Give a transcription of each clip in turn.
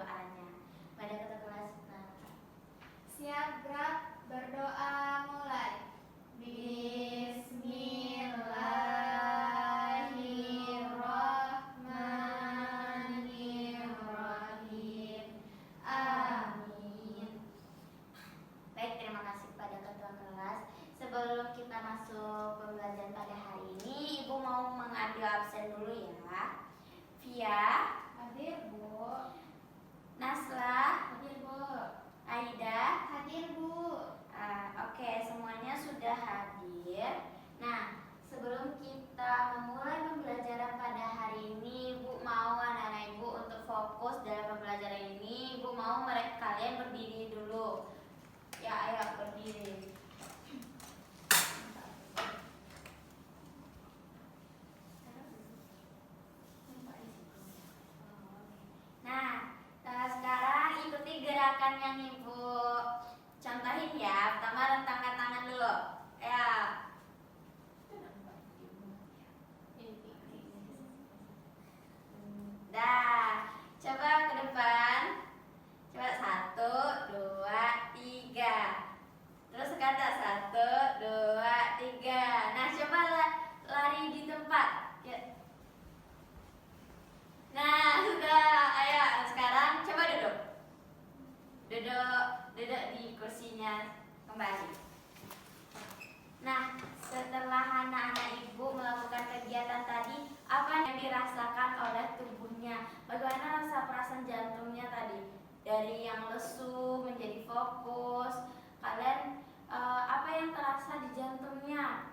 berdoanya. Pada ketua kelas, siap, gerak, berdoa, mulai. Bismillahirrahmanirrahim. Amin. Baik, terima kasih pada ketua kelas. Sebelum kita masuk pembelajaran pada hari ini, Ibu mau mengambil absen dulu ya. Via, Hadir, Bu. Nasla, Hadir, Bu. Aida, Hadir, Bu. Oke, semuanya sudah hadir. Nah, sebelum kita memulai pembelajaran pada hari ini, Ibu mau anak-anak Ibu untuk fokus dalam pembelajaran ini. Ibu mau kalian berdiri dulu. Ya, ayo berdiri. Nah, sekarang ikuti gerakan yang Ibu contohin ya. Pertama rentangkan tangan dulu. Ya. Dah. Coba ke depan. Coba 1, 2, 3. Terus kata 1, 2, 3. Nah, coba lari di tempat. Nah, sudah. Ayo, sekarang coba duduk. Duduk di kursinya kembali. Nah, setelah anak-anak Ibu melakukan kegiatan tadi, apa yang dirasakan oleh tubuhnya? Bagaimana rasa perasaan jantungnya tadi? Dari yang lesu menjadi fokus. Kalian apa yang terasa di jantungnya?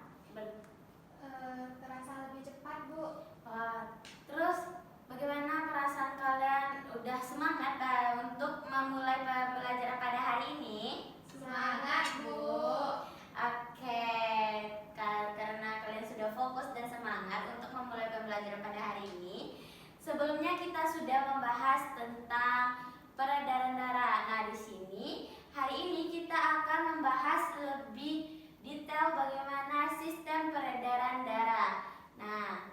Terasa lebih cepat, Bu. Terus bagaimana perasaan kalian? Udah semangat untuk memulai pembelajaran pada hari ini? Semangat, Bu. Oke, karena kalian sudah fokus dan semangat untuk memulai pembelajaran pada hari ini, sebelumnya kita sudah membahas tentang peredaran darah. Nah, di sini hari ini kita akan membahas lebih detail bagaimana sistem peredaran darah. Nah,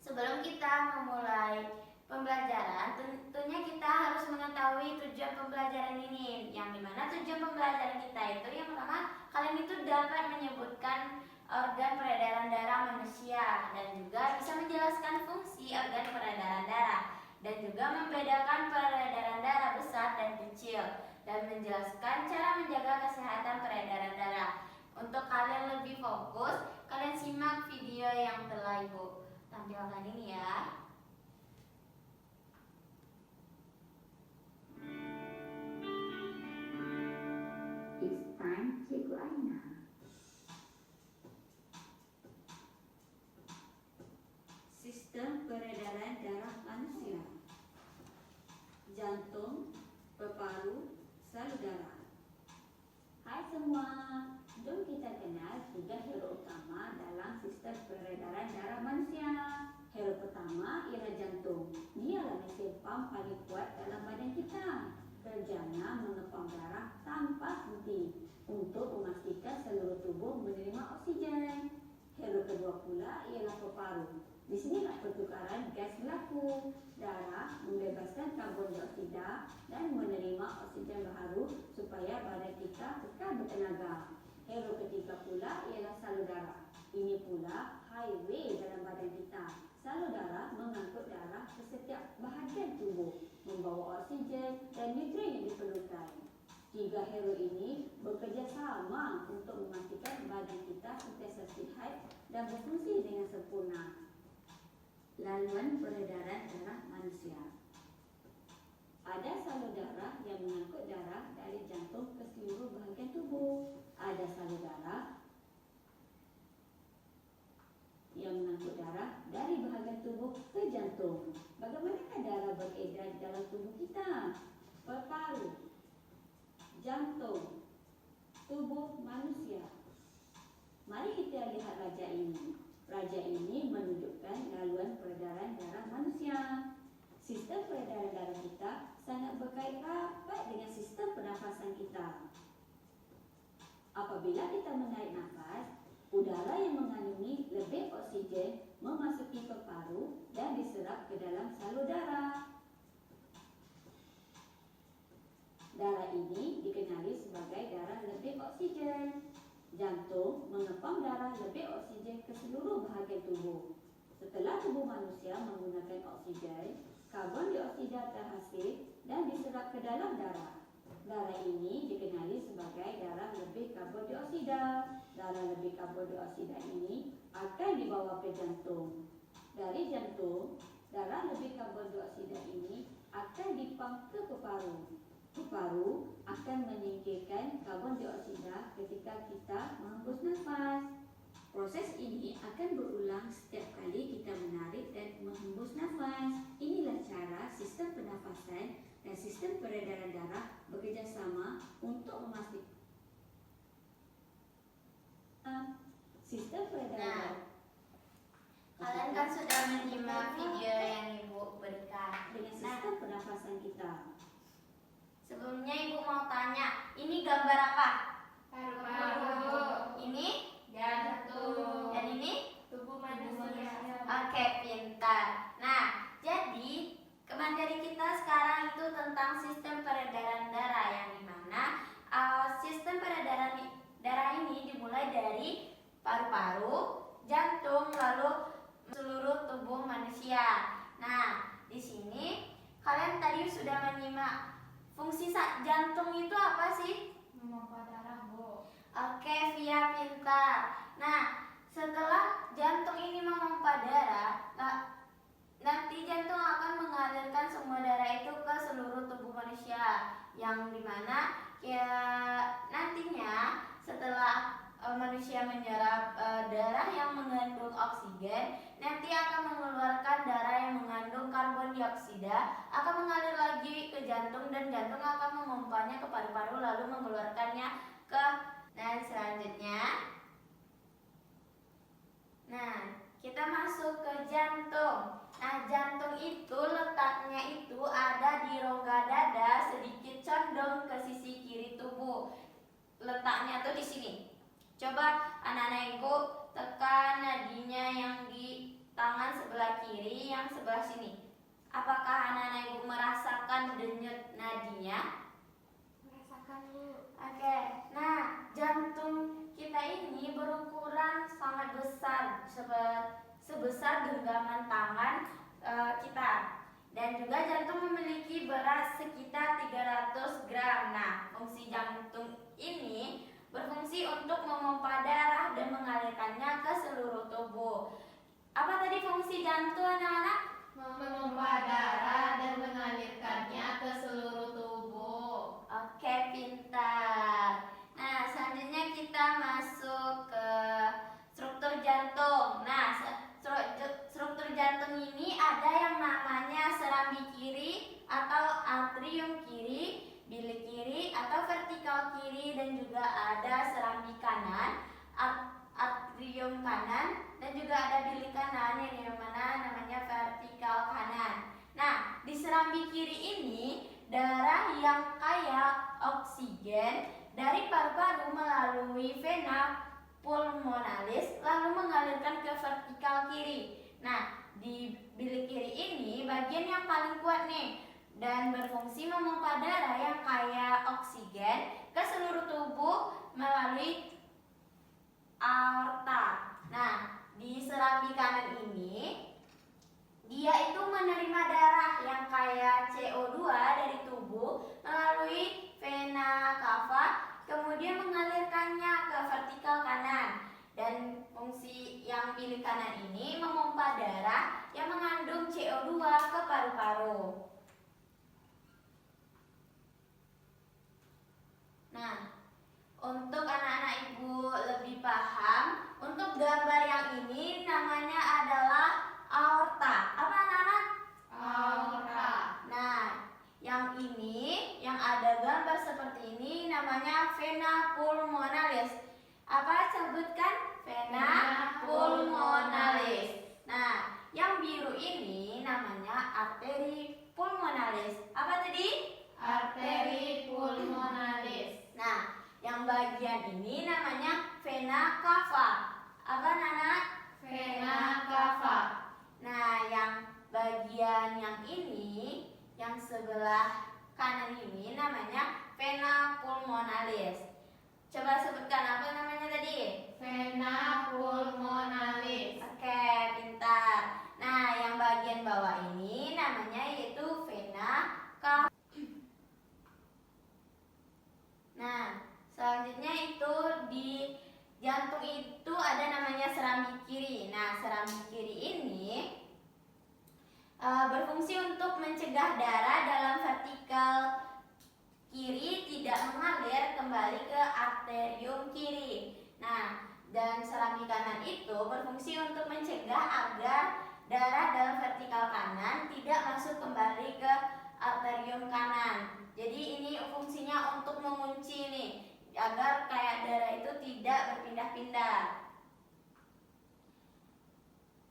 sebelum kita memulai pembelajaran, tentunya kita harus mengetahui tujuan pembelajaran ini. Yang dimana tujuan pembelajaran kita itu yang pertama, kalian itu dapat menyebutkan organ peredaran darah manusia dan juga bisa menjelaskan fungsi organ peredaran darah dan juga membedakan peredaran darah besar dan kecil dan menjelaskan cara menjaga kesehatan peredaran darah. Untuk kalian lebih fokus, kalian simak video yang telah Ibu tampilkan ini ya. It's time, Cikgu Aina. Sistem peredaran darah manusia. Jantung, peparu, salur darah. Hai semua, jom kita kenal 3 hero utama dalam sistem peredaran darah manusia. Hero pertama ialah jantung. Dialah mesin pam paling kuat dalam badan kita. Kerjanya mengepam darah tanpa henti untuk memastikan seluruh tubuh menerima oksigen. Hero kedua pula ialah peparu. Di sinilah pertukaran gas berlaku. Darah membebaskan karbon dioksida dan menerima oksigen baru supaya badan kita kekal bertenaga. Hero ketiga pula ialah salur darah. Ini pula highway dalam badan kita. Salur darah mengangkut darah ke setiap bahagian tubuh, membawa oksigen dan nutrien yang diperlukan. 3 hero ini bekerjasama untuk memastikan badan kita sentiasa sihat dan berfungsi dengan sempurna. Laluan peredaran darah manusia. Ada salur darah yang mengangkut darah dari jantung ke seluruh bahagian tubuh. Ada salur darah yang mengangkut darah dari bahagian tubuh ke jantung. Bagaimanakah darah beredar di dalam tubuh kita? Peparu, jantung, tubuh manusia. Mari kita lihat raja ini. Raja ini menunjukkan laluan peredaran darah manusia. Sistem peredaran darah kita sangat berkait rapat dengan sistem pernafasan kita. Apabila kita menarik nafas, udara yang mengandungi lebih oksigen memasuki peparu dan diserap ke dalam salur darah. Jantung mengepam darah lebih oksigen ke seluruh bahagian tubuh. Setelah tubuh manusia menggunakan oksigen, karbon dioksida terhasil dan diserap ke dalam darah. Darah ini dikenali sebagai darah lebih karbon dioksida. Darah lebih karbon dioksida ini akan dibawa ke jantung. Dari jantung, darah lebih karbon dioksida ini akan dipam ke paru. Paru akan menyingkirkan karbon dioksida ketika kita menghembus nafas. Proses ini akan berulang setiap kali kita menarik dan menghembus nafas. Inilah cara sistem pernafasan dan sistem peredaran darah bekerjasama untuk memastikan sistem peredaran Kalian kan sudah menyimak video yang Ibu berikan. dengan sistem pernafasan kita. Sebelumnya Ibu mau tanya, ini gambar apa? Paru-paru. Ini? Jantung. Dan ini? Tubuh manusia. Oke, pintar. Nah, jadi materi kita sekarang itu tentang sistem peredaran darah, yang dimana sistem peredaran darah ini dimulai dari paru-paru, jantung, lalu seluruh tubuh manusia. Nah, di sini kalian tadi sudah menyimak fungsi jantung itu apa sih? Memompa darah, Bu. Oke, Via pintar. Nah, setelah jantung ini memompa darah, nanti jantung akan mengalirkan semua darah itu ke seluruh tubuh manusia, yang dimana ya nantinya setelah manusia menyerap darah yang mengandung oksigen, nanti akan mengeluarkan darah yang mengandung karbon dioksida, akan mengalir lagi ke jantung dan jantung akan memompanya ke paru-paru lalu mengeluarkannya ke. Dan selanjutnya, nah kita masuk ke jantung. Nah, jantung itu letaknya itu ada di rongga dada, sedikit condong ke sisi kiri tubuh. Letaknya tuh di sini. Coba anak-anak Ibu tekan nadinya yang di tangan sebelah kiri, yang sebelah sini. Apakah anak-anak Ibu merasakan denyut nadinya? Merasakan, Bu. Oke, nah jantung kita ini berukuran sangat besar, sebesar genggaman tangan kita. Dan juga jantung memiliki berat sekitar 300 gram. Nah, fungsi jantung ini berfungsi untuk memompa darah dan mengalirkannya ke seluruh tubuh. Apa tadi fungsi jantung, anak-anak? Memompa darah dan mengalirkannya ke seluruh tubuh. Oke, pintar. Nah, selanjutnya kita masuk ke struktur jantung. Nah, struktur jantung ini ada yang namanya serambi kiri atau atrium kiri, bilik kiri atau vertikal kiri, dan juga ada serambi kanan, atrium kanan, dan juga ada bilik kanan yang mana namanya vertikal kanan. Nah, di serambi kiri ini darah yang kaya oksigen dari paru-paru melalui vena pulmonalis lalu mengalirkan ke vertikal kiri. Nah, di bilik kiri ini bagian yang paling kuat nih dan berfungsi memompa darah yang kaya oksigen ke seluruh tubuh melalui aorta. Nah, di serambi kanan ini dia itu menerima darah yang kaya CO2 dari tubuh melalui vena cava, kemudian mengalirkannya ke vertikal kanan. Dan fungsi yang bilik kanan ini memompa darah yang mengandung CO2 ke paru-paru. Nah, untuk anak-anak Ibu lebih paham, untuk gambar yang ini namanya adalah aorta. Apa anak-anak? Aorta. Nah, yang ini, yang ada gambar seperti ini namanya vena pulmonalis. Apa sebutkan? Vena pulmonalis. Nah, yang biru ini namanya arteri pulmonalis. Apa tadi? Arteri pulmonalis. Nah, yang bagian ini namanya vena cava. Apa anak-anak? Vena cava. Nah, yang bagian yang ini, yang sebelah kanan ini namanya vena pulmonalis. Coba sebutkan apa namanya tadi? Vena pulmonalis. Oke, pintar. Nah, yang bagian bawah ini namanya yaitu vena cava. Nah, selanjutnya itu di jantung itu ada namanya serambi kiri. Nah, serambi kiri ini berfungsi untuk mencegah darah dalam vertikal kiri tidak mengalir kembali ke arterium kiri. Nah, dan serambi kanan itu berfungsi untuk mencegah agar darah dalam vertikal kanan tidak masuk kembali ke arterium kanan. Jadi ini fungsinya untuk mengunci nih, agar kayak darah itu tidak berpindah-pindah.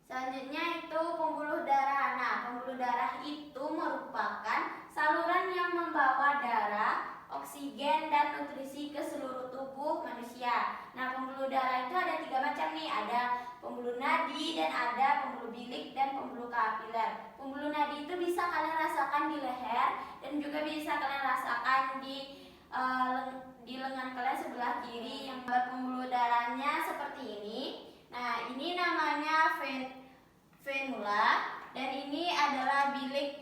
Selanjutnya itu pembuluh darah. Nah, pembuluh darah itu merupakan saluran yang membawa darah, oksigen, dan nutrisi ke seluruh tubuh manusia. Nah, pembuluh darah itu ada 3 macam nih. Ada pembuluh nadi, dan ada pembuluh bilik, dan pembuluh kapiler. Pembuluh nadi itu bisa kalian rasakan di leher, dan juga bisa kalian rasakan di lengan kalian sebelah kiri yang pembuluh darahnya seperti ini. Nah, ini namanya venula, dan ini adalah bilik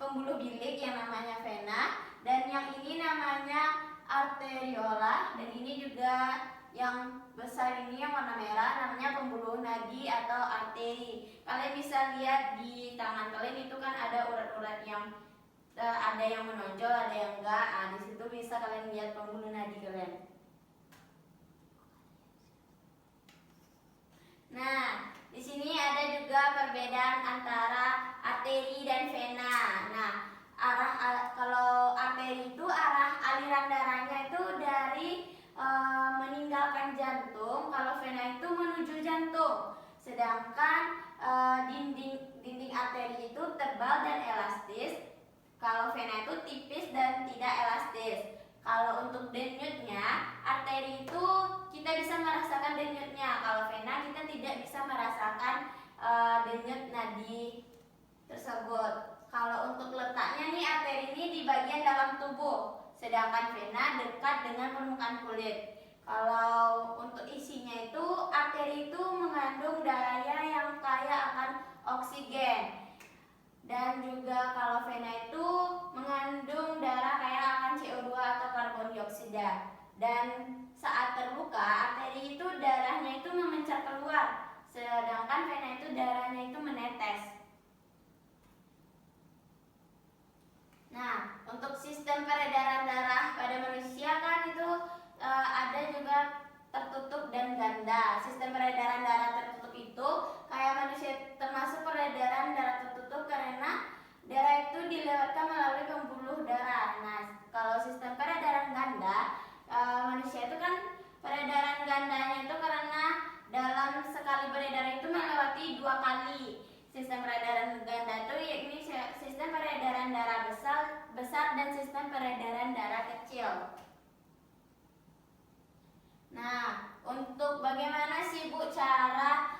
pembuluh bilik yang namanya vena, dan yang ini namanya arteriola, dan ini juga yang besar ini yang warna merah namanya pembuluh nadi atau arteri. Kalian bisa lihat di tangan kalian itu kan ada urat-urat yang ada yang menonjol, ada yang enggak. Nah, di situ bisa kalian lihat pembuluh nadi kalian. Nah, di sini ada juga perbedaan antara arteri dan vena. Nah, kalau arteri itu arah aliran darahnya itu dari meninggalkan jantung, kalau vena itu menuju jantung. Sedangkan dinding arteri itu tebal dan elastis, kalau vena itu tipis dan tidak elastis. Kalau untuk denyutnya, arteri itu kita bisa merasakan denyutnya. Kalau vena kita tidak bisa merasakan denyut nadi tersebut. Kalau untuk letaknya nih, arteri ini di bagian dalam tubuh, sedangkan vena dekat dengan permukaan kulit. Kalau untuk isinya itu, arteri itu mengandung darahnya yang kaya akan oksigen. Dan juga kalau vena itu mengandung darah kaya akan CO2 atau karbon dioksida. Dan saat terluka, arteri itu darahnya itu memancar keluar, sedangkan vena itu darahnya itu menetes. Nah, untuk sistem peredaran darah pada manusia kan itu ada juga tertutup dan ganda. Sistem peredaran darah tertutup itu kayak manusia, termasuk peredaran darah tertutup karena darah itu dilewatkan melalui pembuluh darah. Nah, kalau sistem peredaran ganda, manusia itu kan peredaran gandanya itu karena dalam sekali beredar itu melewati 2 kali. Sistem peredaran ganda itu yakni sistem peredaran darah besar dan sistem peredaran darah kecil. Nah, untuk bagaimana sih Bu cara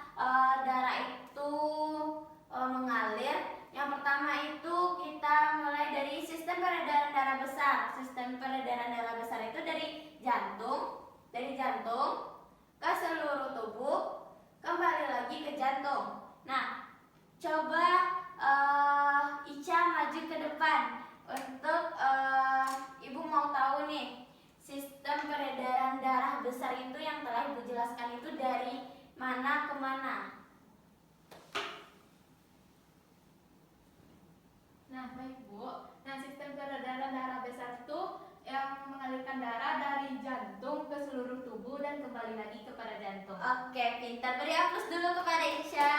darah itu mengalir? Yang pertama itu kita mulai dari sistem peredaran darah besar. Sistem peredaran darah besar itu dari jantung ke seluruh tubuh, kembali lagi ke jantung. Nah, coba Ica maju ke depan untuk Ibu mau tahu nih, sistem peredaran darah besar itu yang telah Ibu jelaskan itu dari mana ke mana? Nah, baik Bu. Nah, sistem peredaran darah besar itu yang mengalirkan darah dari jantung ke seluruh tubuh dan kembali lagi kepada jantung. Oke, pintar. Beri aplaus dulu kepada Isya.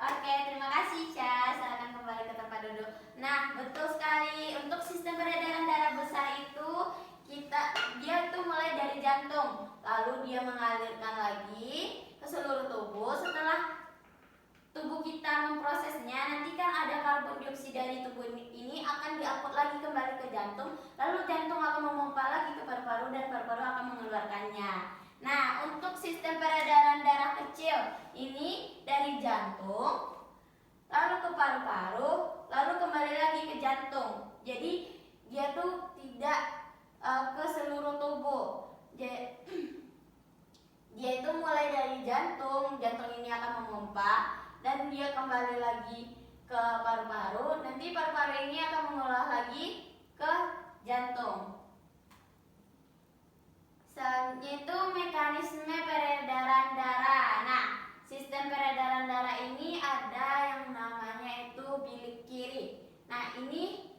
Oke, terima kasih Isya. Silakan kembali ke tempat duduk. Nah, betul sekali. Untuk sistem peredaran darah besar itu dia tuh mulai dari jantung, lalu dia mengalirkan lagi ke seluruh tubuh. Setelah tubuh kita memprosesnya, nanti kan ada karbon dioksida dari tubuh ini akan diangkut lagi kembali ke jantung, lalu jantung akan memompa lagi ke paru-paru dan paru-paru akan mengeluarkannya. Nah, untuk sistem peredaran darah kecil ini dari jantung lalu ke paru-paru, lalu kembali lagi ke jantung. Jadi dia tuh tidak ke seluruh tubuh. paru-paru, nanti paru-paru ini akan mengolah lagi ke jantung. Selanjutnya itu mekanisme peredaran darah. Nah, sistem peredaran darah ini ada yang namanya itu bilik kiri. Nah, ini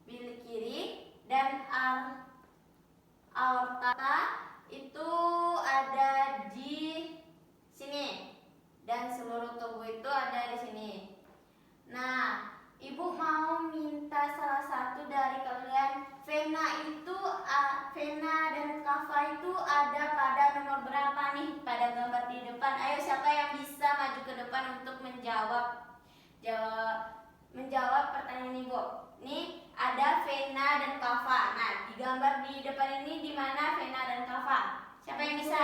bilik kiri dan aorta itu ada di sini dan seluruh tubuh itu ada di sini. Nah, ibu mau minta salah satu dari kalian, vena dan kava itu ada pada nomor berapa nih pada gambar di depan? Ayo, siapa yang bisa maju ke depan untuk menjawab pertanyaan ibu? Nih ada vena dan kava. Nah, di gambar di depan ini di mana vena dan kava? Siapa yang bisa?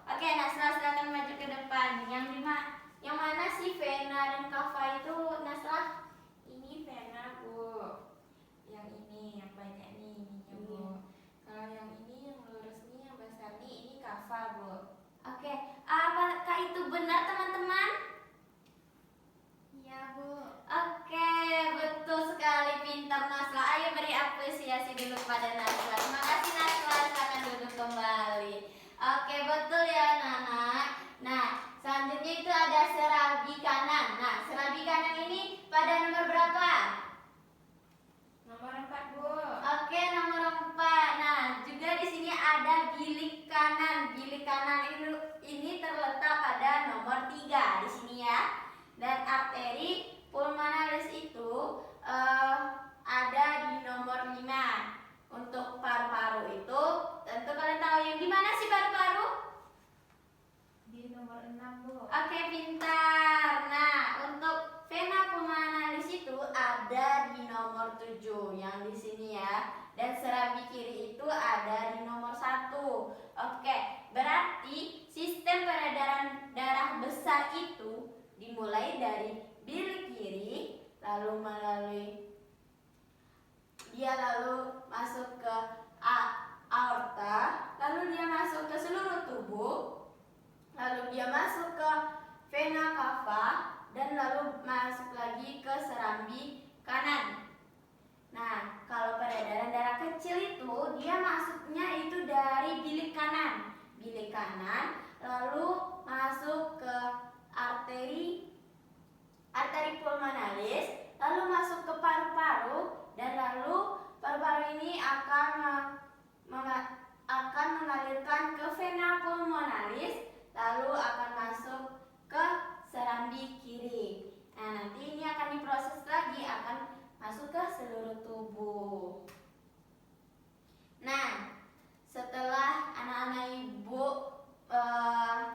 Oke, Nasla silakan maju ke depan. Yang mana sih vena dan kava itu, Nasla? Ini vena, Bu. Yang ini, yang banyak nih ininya, Bu. Kalau yang ini, yang lurus nih, yang besar nih, ini kava, Bu. Oke, apakah itu benar teman-teman? Iya, Bu. Oke, betul sekali, pintar Nasla. Ayo beri apresiasi dulu pada Nasla. Terima kasih Nasla, silakan duduk kembali. Oke, betul ya anak-anak. Nah, selanjutnya itu ada serabi kanan. Nah, serabi kanan ini pada nomor berapa? Nomor 4, Bu. Oke, nomor 4. Nah, juga di sini ada bilik kanan. Bilik kanan ini terletak pada nomor 3 di sini ya. Dan arteri pulmonalis itu ada di nomor 5. Untuk paru-paru itu tentu kalian tahu yang di mana sih paru-paru? Di nomor 6, Bu. Oke, pintar. Nah, untuk vena pulmonalis itu ada di nomor 7 yang di sini ya. Dan serabi kiri itu ada di nomor 1. Oke, berarti sistem peredaran darah besar itu dimulai dari bilik kiri, lalu masuk ke aorta, lalu dia masuk ke seluruh tubuh, lalu dia masuk ke vena cava, dan lalu masuk lagi ke serambi kanan. Nah, kalau peredaran darah kecil itu dia masuknya itu dari bilik kanan, lalu masuk ke arteri pulmonalis, lalu masuk ke paru-paru, dan lalu paru-paru ini akan mengalirkan ke vena pulmonalis, lalu akan masuk ke serambi kiri. Nah, nanti ini akan diproses lagi, akan masuk ke seluruh tubuh. Nah, setelah anak-anak ibu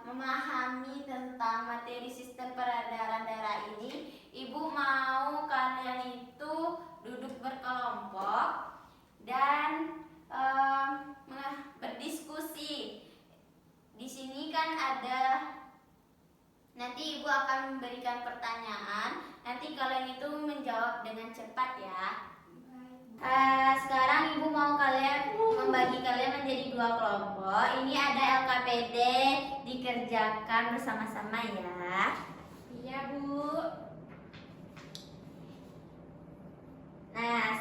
memahami tentang materi sistem peredaran darah ini, ibu mau kalian itu duduk berkelompok dan berdiskusi. Di sini kan ada, nanti ibu akan memberikan pertanyaan, nanti kalian itu menjawab dengan cepat ya. Sekarang ibu mau membagi kalian menjadi 2 kelompok. Ini ada LKPD, dikerjakan bersama-sama ya. Iya, Bu. Nah,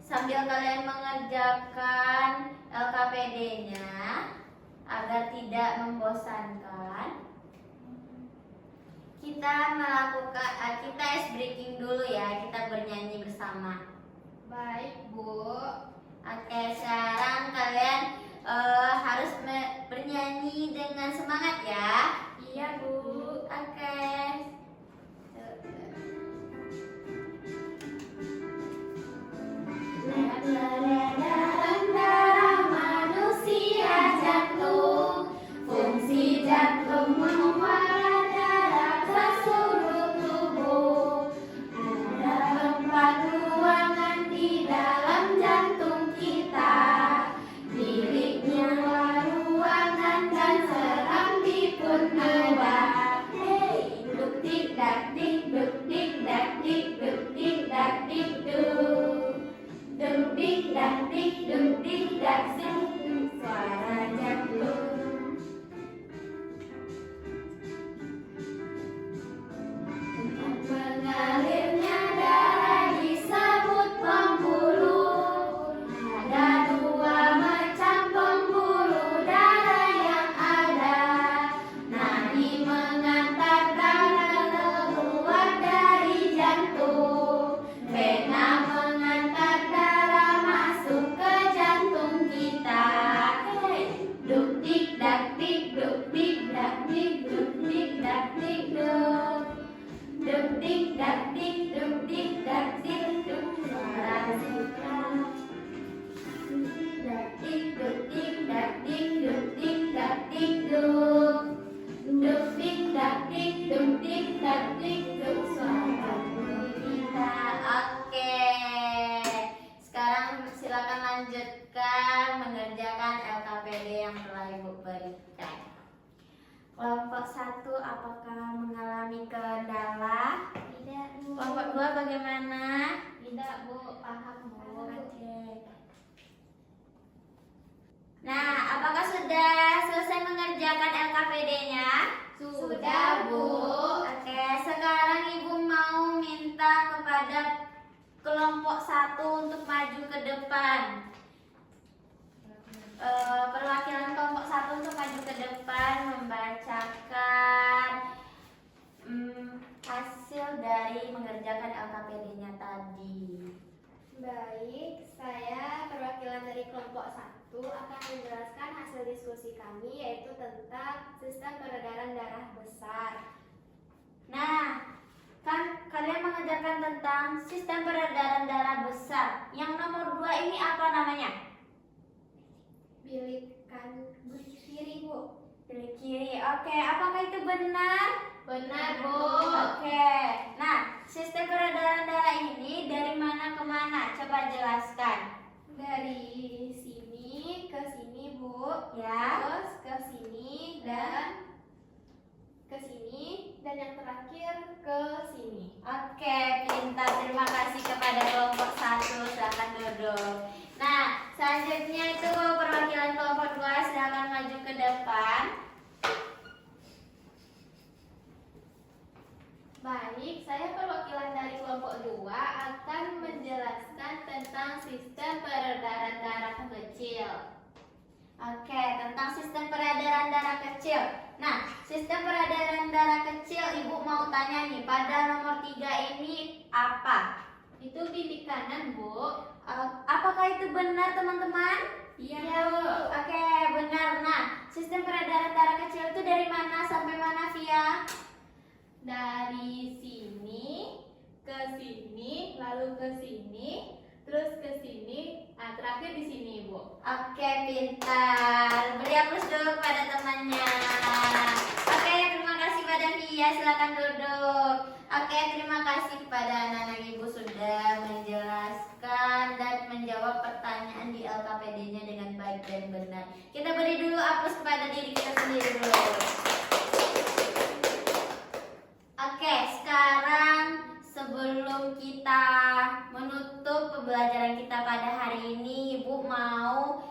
sambil kalian mengerjakan LKPD-nya agar tidak membosankan, kita ice breaking dulu ya, kita bernyanyi bersama. Baik, Bu. Oke, sekarang kalian harus bernyanyi dengan semangat ya. Iya, Bu. Oke. Peredaran darah manusia jantung, fungsi jantung mengumpulkan darah ke seluruh tubuh. Ada 4 ruangan di dalam jantung kita, biliknya 2 ruangan dan serambi pun ada. Hey, duk dik dak dik, duk dik dak dik, duk dik dak dik duk. Duk dik dak dik, duk dik dak dik, suara jantung. Untuk dak dik duk dik dak dik duk suara zebra. Dak dik duk dik dak dik duk dik dak dik duk. Duk dik dak dik duk dik dak dik duk suara gurita. Oke. Sekarang silakan lanjutkan mengerjakan LKPD yang telah Ibu berikan. Kelompok 1 apakah mengalami kendala? Tidak, Bu. Kelompok 2 bagaimana? Tidak, Bu. Paham, Bu. Oke. Nah, apakah sudah selesai mengerjakan LKPD-nya? Sudah, Bu. Oke, sekarang Ibu mau minta kepada kelompok 1 untuk maju ke depan. Perwakilan kelompok 1 untuk maju ke depan membacakan hasil dari mengerjakan LKPD-nya tadi. Baik, saya perwakilan dari kelompok 1 akan menjelaskan hasil diskusi kami yaitu tentang sistem peredaran darah besar. Nah, kan kalian mengerjakan tentang sistem peredaran darah besar. Yang nomor 2 ini apa namanya? Bilik kiri, Bu. Bilik kiri. Oke, apakah itu benar? Benar, Bu. Oke. Nah, sistem peredaran darah ini dari mana ke mana? Coba jelaskan. Dari sini ke sini, Bu. Ya. Terus ke sini dan ke sini dan yang terakhir ke sini. Oke, pintar. Terima kasih kepada kelompok 1. Silakan duduk. Nah, selanjutnya itu perwakilan kelompok 2 silakan maju ke depan. Baik, saya perwakilan dari kelompok 2 akan menjelaskan tentang sistem peredaran darah kecil. Oke, tentang sistem peredaran darah kecil. Nah, sistem peredaran darah kecil Ibu mau tanya nih, pada nomor 3 ini apa? Itu bilik kanan, Bu. Apakah itu benar teman-teman? Iya, Bu. Oke, benar. Nah, sistem peredaran darah kecil itu dari mana sampai mana, Via? Dari sini ke sini, lalu ke sini, terus ke sini, terakhir di sini, Bu. Oke, pintar. Beri aplaus dulu kepada temannya. Oke, terima kasih pada Via. Silakan duduk. Oke, terima kasih kepada anak-anak Ibu sudah menjelaskan dan menjawab pertanyaan di LKPD-nya dengan baik dan benar. Kita beri dulu aplaus kepada diri kita sendiri dulu. Oke, sekarang sebelum kita menutup pembelajaran kita pada hari ini, Ibu mau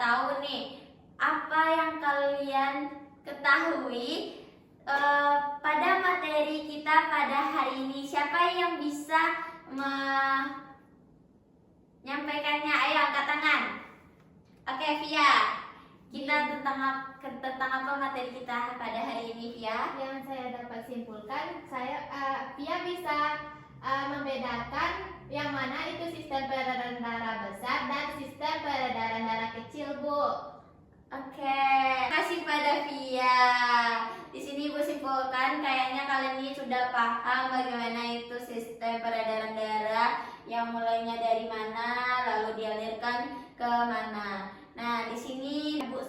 tahu nih apa yang kalian ketahui pada materi kita pada hari ini. Siapa yang bisa menyampaikannya? Ayo angkat tangan. Oke, Via. Kita tentang apa materi kita pada hari ini, Via? Yang saya dapat simpulkan, Via bisa membedakan yang mana itu sistem peredaran darah besar dan sistem peredaran darah kecil, Bu. Oke, terima kasih pada Via. Di sini Ibu simpulkan kayaknya kalian ini sudah paham bagaimana itu sistem peredaran darah yang mulainya dari mana lalu dialirkan ke mana. Nah, di sini Ibu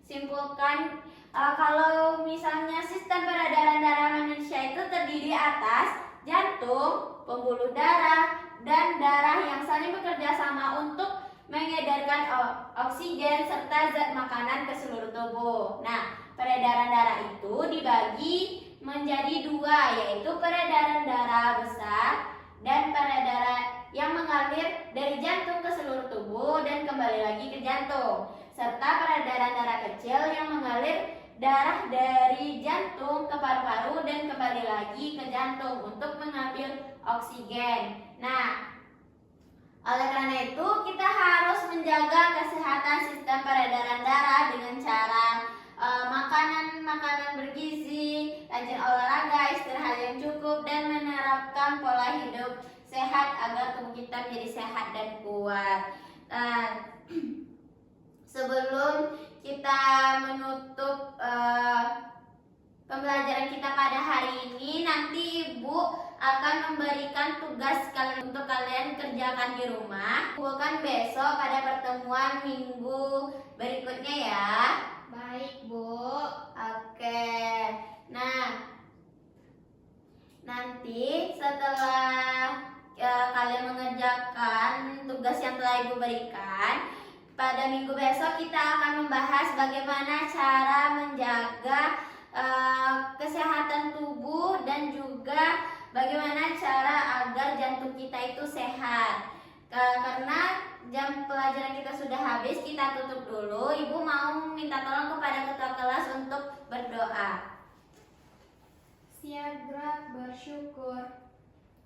simpulkan kalau misalnya sistem peredaran darah manusia itu terdiri atas jantung, pembuluh darah, dan darah yang saling bekerja sama untuk mengedarkan oksigen serta zat makanan ke seluruh tubuh. Nah, peredaran darah itu dibagi menjadi 2, yaitu peredaran darah besar dan peredaran yang mengalir dari jantung ke seluruh tubuh dan kembali lagi ke jantung, serta peredaran darah kecil yang mengalir darah dari jantung ke paru-paru dan kembali lagi ke jantung untuk mengambil oksigen. Nah, oleh karena itu kita harus menjaga kesehatan sistem peredaran darah dengan cara makanan bergizi, rajin olahraga, istirahat yang cukup, dan menerapkan pola hidup sehat agar tubuh kita menjadi sehat dan kuat. Sebelum kita menutup pembelajaran kita pada hari ini, nanti Ibu akan memberikan tugas untuk kalian kerjakan di rumah. Kumpulkan besok pada pertemuan minggu berikutnya ya. Baik, Bu. Oke. Nah, nanti setelah kalian mengerjakan tugas yang telah Ibu berikan, pada minggu besok kita akan membahas bagaimana cara menjaga kesehatan tubuh dan juga bagaimana cara agar jantung kita itu sehat. Karena jam pelajaran kita sudah habis, kita tutup dulu. Ibu mau minta tolong kepada ketua kelas untuk berdoa. Siaga bersyukur.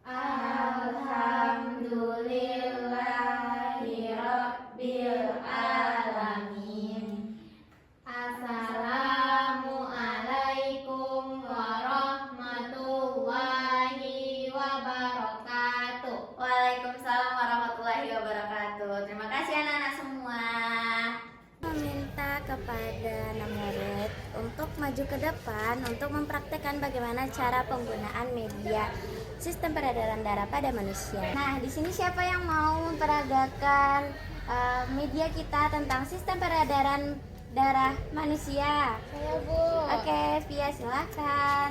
Alhamdulillahirabbil alamin. Assalamualaikum warahmatullahi wabarakatuh. Waalaikumsalam warahmatullahi wabarakatuh. Terima kasih anak-anak semua. Meminta kepada anak murid untuk maju ke depan untuk mempraktekkan bagaimana cara penggunaan media sistem peredaran darah pada manusia. Nah, di sini siapa yang mau memperagakan media kita tentang sistem peredaran darah manusia? Saya, Bu. Oke, Via silahkan.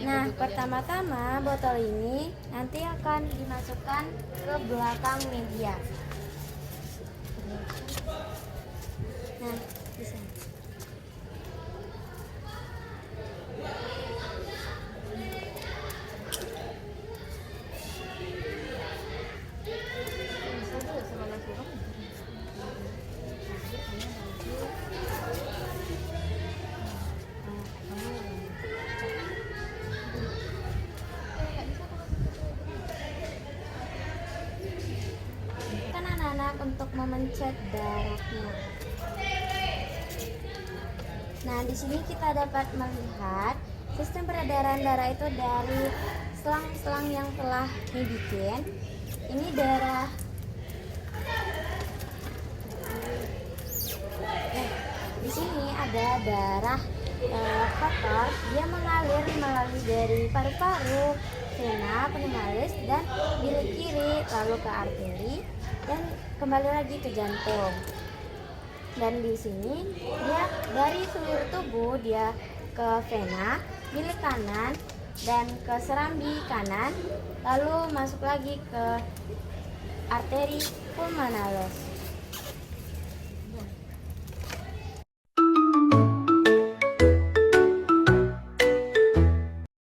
Nah, pertama-tama botol ini nanti akan dimasukkan ke belakang media. Nah, di sini. Kan anak-anak untuk memencet darahnya. Nah, di sini kita dapat melihat sistem peredaran darah itu dari selang-selang yang telah dibikin. Ini darah. Di sini ada darah kotor, dia mengalir melalui dari paru-paru, vena, penumalis, dan bilik kiri, lalu ke arteri, dan kembali lagi ke jantung. Dan di sini dia dari seluruh tubuh dia ke vena, bilik kanan, dan ke serambi kanan, lalu masuk lagi ke arteri pulmonalis.